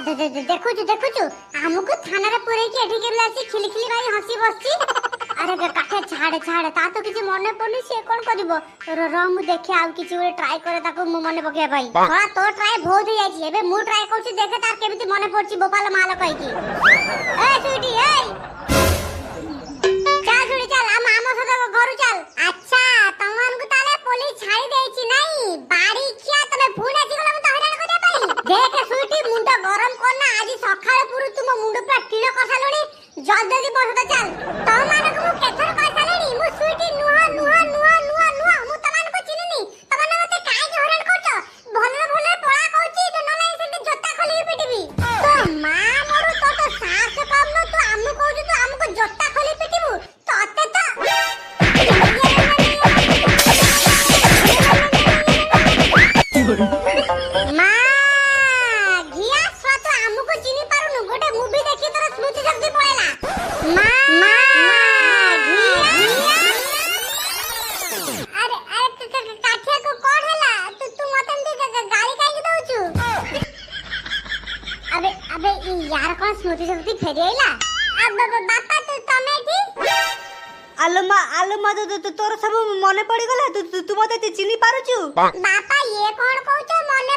ଦେଖୁଛୁ ଦେଖୁଛୁ ଆମକୁ ଥାନାରେ ପୁରେଇକି ଏଠି କେମିତି ଆସି ଖିଲିଖିଲି ଭାଇ ହସି ବସିଛି। ଆରେ କାଠେ ଛାଡେ ଛାଡେ ତା ତ କିଛି ମନେ ପଡୁନି ସେ କଣ କରିବ। ର ମୁଁ ଦେଖେ ଆଉ କିଛି ଗୋଟେ ଟ୍ରାଏ କରେ ତାକୁ ମୁଁ ମନେ ପକେଇବା ପାଇଁ। ହଁ ତୋ ଟ୍ରାଏ ବହୁତ ହେଇଯାଇଛି ଏବେ ମୁଁ ଟ୍ରାଏ କରୁଛି ଦେଖେ ତାର କେମିତି ମନେ ପଡୁଛି ବୋପାଲ ମାଲ କହିକି। ଏ ସୁଇଟି ଏଇ ଚାଲ ସୁଇଟି ଚାଲ ଆମ ସହିତ ଘରୁ ଚାଲ। ଆଚ୍ଛା ତମମାନଙ୍କୁ ତାହେଲେ ପୋଲିସ ଛାଡି ଦେଇଛି ନାଇଁ ବାଡି ଖିଆ ତମେ ପୁଣି ଆସିଗଲ ମୁଁ ତ ହଇରାଣ କରିବା ପାଇଁ। ଦେଖେ ସୁଇଟି ମୁଣ୍ଡ ଗରମ କରନା ଆଜି ସକାଳେ ପୁରୁ ତୁମ ମୁଣ୍ଡ ପୁରା ଟିଣ କଷାଲୁଣି। ଜଲ୍ଦି ମୋ ସହିତ ଚାଲ ତମମାନଙ୍କୁ ମୁଁ କେଥର କହିସାରିଲିଣି ମୁଁ ସୁଇଟି ନୁହ ମୁଁ ତମମାନଙ୍କୁ ଚିହ୍ନିନି। ତମମାନେ ମତେ କାହିଁକି ହଇରାଣ କରୁଛ ଭଲରେ ଭଲରେ ପଳା କହୁଛି ନହେଲେ ସେଠି ଜୋତା ଖୋଲିକି ପିଟିବି। ତୋ ମା ମରୁ ତୋ ତ ସାହସ କମ ନୁ ତୁ ଆମକୁ କହୁଛୁ ତୁ ଆମକୁ ଜୋତା ଖୋଲି ପିଟିବୁ ତତେ ତ ମା ଘିଆ ସ୍ୱାଦ ଆମକୁ ଚିନି ପାରୁନୁ ଗୋଟେ ମୁଭି ଦେଖି ତୋର ସ୍ମୃତି ଶକ୍ତି ପଳେଇଲା। ମା ମା ଆରେ କାଠିଆକୁ କଣ ହେଲା ତୁ ମତେ ଏମିତି ଗାଳି କାହିଁକି ଦଉଛୁ। ଆବେ ଆବେ यार କଣ ସ୍ମୃତି ଶକ୍ତି ଫେରି ଆଇଲା। ବାପା ତମେ ଏଠି ଆଲୋ ତୋର ସବୁ ମନେ ପଡିଗଲା ତୁ ମତେ ଚିହ୍ନି ପାରୁଛୁ। ବାପା ଇଏ କଣ କହୁଛ ମନେ